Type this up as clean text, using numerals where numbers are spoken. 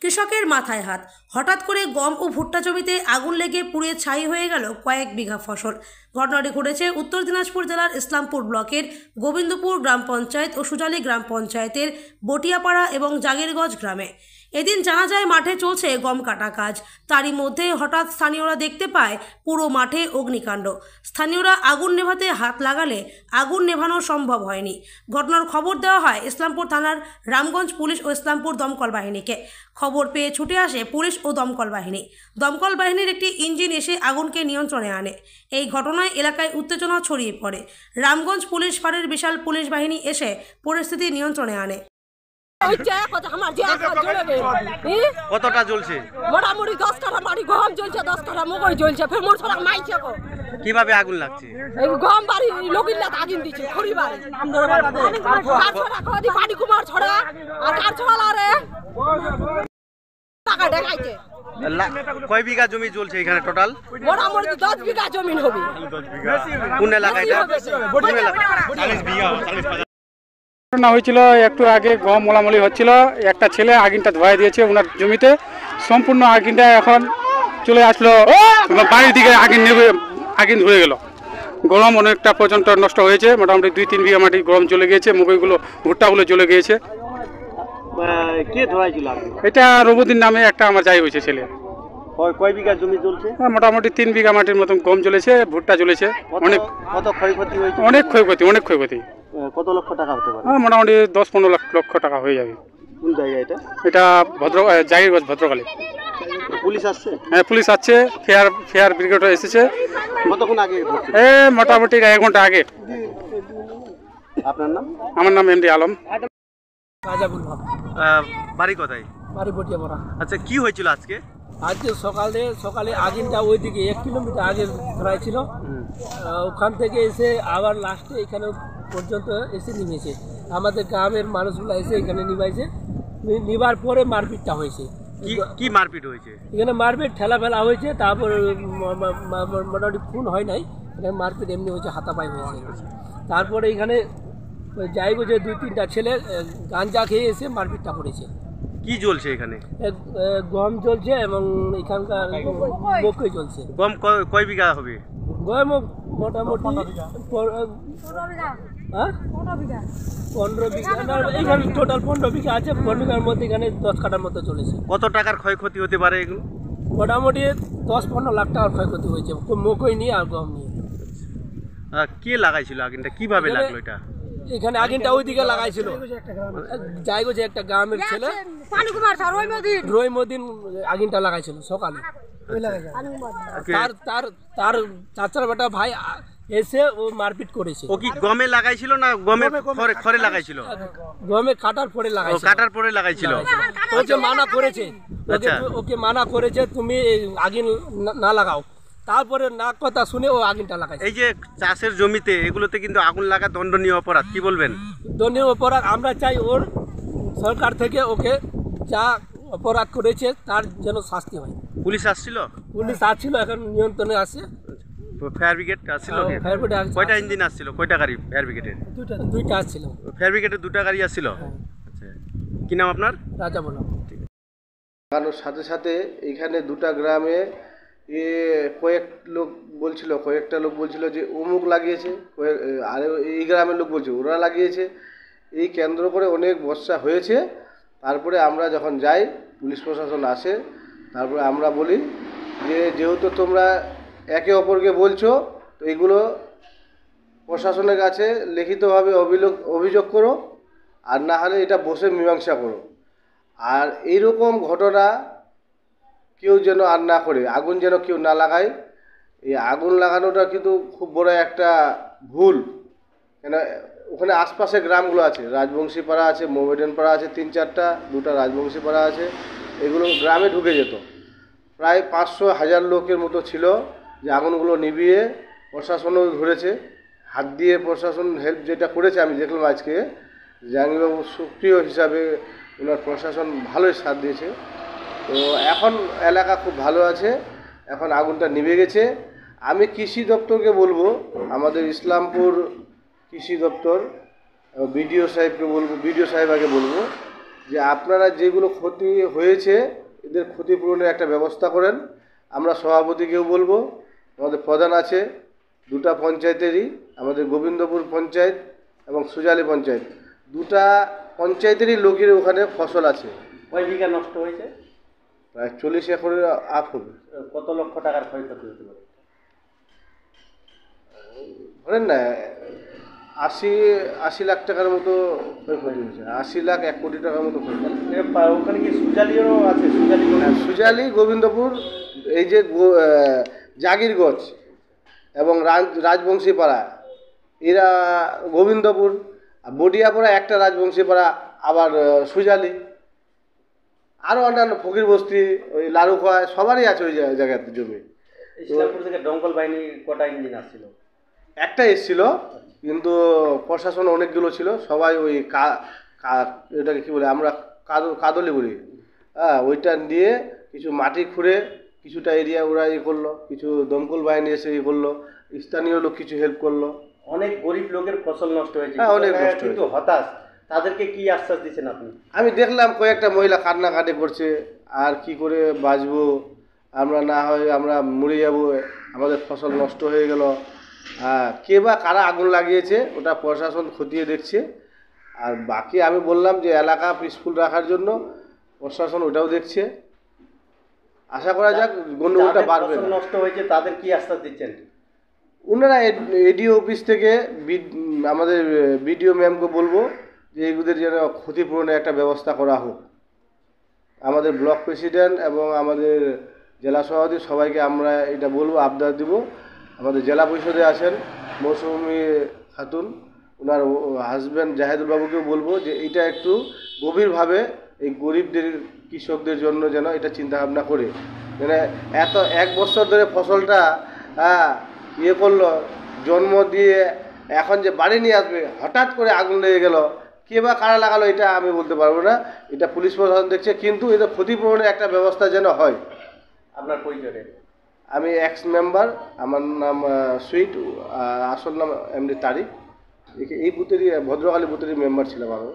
কৃষকের মাথায় হাত। হঠাৎ করে গম ও ভুট্টা জমিতে আগুন লেগে পুড়ে ছাই হয়ে গেল কয়েক বিঘা ফসল। ঘটনাটি ঘটেছে উত্তর দিনাজপুর জেলার ইসলামপুর ব্লকের গোবিন্দপুর গ্রাম পঞ্চায়েত ও সুজালি গ্রাম পঞ্চায়েতের বটিয়াপাড়া এবং জাগিরগঞ্জ গ্রামে। এদিন জানা যায় মাঠে চলছে গম কাটা কাজ। তারই মধ্যে হঠাৎ স্থানীয়রা দেখতে পায় পুরো মাঠে অগ্নিকাণ্ড। স্থানীয়রা আগুন নেভাতে হাত লাগালে আগুন নেভানো সম্ভব হয়নি। ঘটনার খবর দেওয়া হয় ইসলামপুর থানার রামগঞ্জ পুলিশ ও ইসলামপুর দমকল বাহিনীকে। খবর পেয়ে ছুটে আসে পুলিশ ও দমকল বাহিনী। দমকল বাহিনীর একটি ইঞ্জিন এসে আগুনকে নিয়ন্ত্রণে আনে। এই ঘটনায় এলাকায় উত্তেজনা ছড়িয়ে পড়ে। রামগঞ্জ পুলিশ ফাঁড়ির বিশাল পুলিশ বাহিনী এসে পরিস্থিতি নিয়ন্ত্রণে আনে। কতটা জ্বলছে? মোটামুটি 10 কাঠা বাড়ি গম জ্বলছে, 10 কাঠা মকই জ্বলছে। ফের মোর ছড়া মাইছে গো। কিভাবে আগুন লাগছে? এই গম বাড়ি লোকিল্লা আগুন দিছে খড়ি বাড়ি। কার ছড়া কদি বাড়ি কুমার ছড়া আর কার ছড়া রে টাকা দেখাইছে। কয় বিঘা জমি জ্বলছে এখানে টোটাল? মোটামুটি 10 বিঘা জমি হবে। কোন এলাকা এটা? 40 বিঘা। ঘটনা হয়েছিল একটু আগে, গম মোলামলি হচ্ছিল, একটা ছেলে আগুনটা ধোয়া দিয়েছে ওনার জমিতে। সম্পূর্ণ আগুনটা এখন চলে আসলো বাড়ির দিকে, আগুন ধরে গেল। গরম অনেকটা পর্যন্ত নষ্ট হয়েছে, মোটামুটি 2-3 বিঘা মাটি গরম চলে গিয়েছে, মুগইগুলো ভুট্টাগুলো চলে গিয়েছে। কে ধোয়াইছিল? এটা রবুদ্দিন নামে একটা আমার যাই হয়েছে ছেলে। কয় বিঘা জমি জ্বলছে? মোটামুটি 3 বিঘা মাটির মতন গম জ্বলেছে, ভুট্টা জ্বলেছে। অনেক কত ক্ষয়ক্ষতি হয়েছে? অনেক ক্ষয়ক্ষতি। কত লক্ষ টাকা হতে পারে? মোটামুটি 10-15 লক্ষ টাকা হয়ে যাবে। কোন জায়গা এটা? এটা জাগিরগঞ্জ ভদ্রকালী। পুলিশ আসছে? হ্যাঁ, পুলিশ আসছে, ফেয়ার ব্রিগেড এসেছে। কতক্ষণ আগে? মোটামুটি 1 ঘন্টা আগে। আপনার নাম? আমার নাম এমডি আলম। বাড়ি কোথায়? বাড়ি বটিয়াপাড়া। আচ্ছা, কি হয়েছিল আজকে? আজকে সকালে আগুনটা ওইদিকে 1 কিলোমিটার আগে ধরাইছিল। ওখান থেকে এসে আবার লাস্টে এখানে পর্যন্ত এসে নিমেছে। আমাদের গ্রামের মানুষগুলো এসে এখানে নিবাইছে। নিবার পরে মারপিটটা হয়েছে। কি মারপিট হয়েছে? এখানে মারপিট ঠেলা ফেলা হয়েছে, তারপর মোটামুটি খুন হয় নাই, এখানে মারপিট এমনি হয়েছে, হাতাপাই হয়েছে। তারপরে এখানে যাইবো যে 2-3টা ছেলে গাঞ্জা খেয়ে এসে মারপিটটা করেছে। কি জ্বলছে এখানে? গম জ্বলছে এবং এখানকার মকই জ্বলছে। গম কয় বিঘা হবে? গম মোটামুটি 15 বিঘা। এখানে টোটাল 15 বিঘা আছে। 15 বিঘার মধ্যে এখানে 10 কাঠার মতো চলেছে। কত টাকার ক্ষয়ক্ষতি হতে পারে এগুলো? মোটামুটি 10-15 লাখ টাকার ক্ষয়ক্ষতি হয়েছে, মকই নিয়ে আর গম নিয়ে। কে লাগাইছিল আগুনটা? কিভাবে লাগলো এটা? এখানে আগুনটা ওইদিকে লাগাইছিল জায়গো যে একটা গ্রামের ছেলে রহিমউদ্দিন আগুনটা লাগাইছিল সকালে। তার চাচার বেটা ভাই এসে ও মারপিট করেছে। ও কি গমে লাগাইছিল না গমে খড়ে লাগাইছিল? গমে কাটার পরে লাগাইছিল। কাটার পরে লাগাইছিল। ওকে মানা করেছে, ওকে মানা করেছে তুমি আগুন না লাগাও। তারপরে না কথা শুনে ও আগুনটা লাগাইছে। এই যে চাষের জমিতে এগুলোতে কিন্তু আগুন লাগা দণ্ডনীয় অপরাধ, কি বলবেন? দণ্ডনীয় অপরাধ। আমরা চাই ওর সরকার থেকে ওকে যা অপরাধ করেছে তার যেন শাস্তি হয়। পুলিশ আসছিল? পুলিশ আসছিল, এখন নিয়ন্ত্রণে আছে। ফায়ার ব্রিগেড আসছিল? কয়টা ইঞ্জিন আসছিল? কয়টা গাড়ি ফায়ার ব্রিগেডের? দুইটা আসছিল। ফায়ার ব্রিগেডের 2টা গাড়ি আসছিল? আচ্ছা, কি নাম আপনার? রাজা বলো। লাগানোর সাথে সাথে এখানে 2টা গ্রামে কয়েকটা লোক বলছিল যে অমুক লাগিয়েছে, আর এই গ্রামের লোক বলছে ওরা লাগিয়েছে। এই কেন্দ্র করে অনেক বর্ষা হয়েছে। তারপরে আমরা যখন যাই, পুলিশ প্রশাসন আসে, তারপরে আমরা বলি যে যেহেতু তোমরা একে অপরকে বলছো, তো এগুলো প্রশাসনের কাছে লিখিতভাবে অভিযোগ করো, আর না হলে এটা বসে মীমাংসা করো। আর এইরকম ঘটনা কেউ যেন আর না করে, আগুন যেন কেউ না লাগায়। এই আগুন লাগানোটা কিন্তু খুব বড় একটা ভুল। কেন ওখানে আশপাশে গ্রামগুলো আছে, রাজবংশী পাড়া আছে, মোমেডান পাড়া আছে 3-4টা, 2টা রাজবংশী পাড়া আছে। এগুলো গ্রামে ঢুকে যেত। প্রায় 500-1000 লোকের মতো ছিল যে আগুনগুলো নিভিয়ে প্রশাসনও ধরেছে। হাত দিয়ে প্রশাসন হেল্প যেটা করেছে আমি দেখলাম আজকে, জাহাঙ্গীরবাবু সক্রিয় হিসাবে ওনার প্রশাসন ভালোই সাথ দিয়েছে। তো এখন এলাকা খুব ভালো আছে, এখন আগুনটা নিভে গেছে। আমি কৃষি দপ্তরকে বলবো, আমাদের ইসলামপুর কৃষি দপ্তর বিডিও সাহেবকে বলবো, বিডিও সাহেব আগে বলবো যে আপনারা যেগুলো ক্ষতি হয়েছে এদের ক্ষতিপূরণের একটা ব্যবস্থা করেন। আমরা সভাপতিকেও বলবো, আমাদের প্রধান আছে দুটা পঞ্চায়েতেরই, আমাদের গোবিন্দপুর পঞ্চায়েত এবং সুজালি পঞ্চায়েত, দুটা পঞ্চায়েতেরই লোকের ওখানে ফসল আছে। কয় বিঘা নষ্ট হয়েছে? প্রায় 40 একরের আপ হবে। কত লক্ষ টাকার ক্ষয়ক্ষতি হতে পারে? ধরেন না 80 লাখ টাকার মতো ক্ষয়ক্ষতি হয়েছে। 80 লাখ 1 কোটি টাকার মতো ক্ষয়ক্ষতি। ওখানে কি সুজালিও আছে? সুজালি, গোবিন্দপুর, এই যে জাগিরগঞ্জ এবং রাজবংশী পাড়া, এরা গোবিন্দপুর, আর বডিয়াপাড়া একটা রাজবংশী পাড়া, আবার সুজালি, আরও অন্যান্য ফকির বস্তি, ওই লালুখোয়া, সবারই আছে ওই জায়গাতে জমি। ইসলামপুর থেকে দমকল বাহিনী কটা ইঞ্জিন আসছিল? একটা এসছিল, কিন্তু প্রশাসন অনেকগুলো ছিল, সবাই ওই এটাকে কী বলে আমরা কাদলি বলি, হ্যাঁ, ওইটা দিয়ে কিছু মাটি খুঁড়ে কিছুটা এরিয়া ওরা করলো, কিছু দমকল বাহিনী এসে করলো, স্থানীয় লোক কিছু হেল্প করলো। অনেক গরিব লোকের ফসল নষ্ট হয়েছে। হ্যাঁ, অনেক নষ্ট কিন্তু হতাশ, তাদেরকে কি আশ্বাস দিচ্ছেন আপনি? আমি দেখলাম কয়েকটা মহিলা কান্নাকাটি করছে, আর কি করে বাঁচবো আমরা, না হয় আমরা মরে যাবো, আমাদের ফসল নষ্ট হয়ে গেল। কে বা কারা আগুন লাগিয়েছে ওটা প্রশাসন খতিয়ে দেখছে। আর বাকি আমি বললাম যে এলাকা পিসফুল রাখার জন্য প্রশাসন ওটাও দেখছে। আশা করা যাক গন্ডগোলটা বাড়বে না। নষ্ট হয়েছে তাদের কি আশ্বাস দিচ্ছেন? ওনারা এডিও অফিস থেকে আমাদের বিডিও ম্যামকে বলবো যে এগুলোদের যেন ক্ষতিপূরণের একটা ব্যবস্থা করা হোক। আমাদের ব্লক প্রেসিডেন্ট এবং আমাদের জেলা সভাপতি সবাইকে আমরা এটা বলবো, আবদার দিব। আমাদের জেলা পরিষদে আছেন মৌসুমী খাতুন, ওনার হাজব্যান্ড জাহেদুল বাবুকেও বলবো যে এটা একটু গভীরভাবে এই গরিবদের কৃষকদের জন্য যেন এটা চিন্তাভাবনা করে, মানে এত 1 বছর ধরে ফসলটা করলো, জন্ম দিয়ে এখন যে বাড়ি নিয়ে আসবে, হঠাৎ করে আগুন লেগে গেল, কে বা কারা লাগালো এটা আমি বলতে পারবো না, এটা পুলিশ প্রশাসন দেখছে, কিন্তু এটা ক্ষতিপূরণের একটা ব্যবস্থা যেন হয়। আপনার পরিচয়? আমি এক্স মেম্বার, আমার নাম সুইট, আসল নাম এমডি তারিক। এই বুথেরই ভদ্রকালী বুথেরই মেম্বার ছিলাম আমি।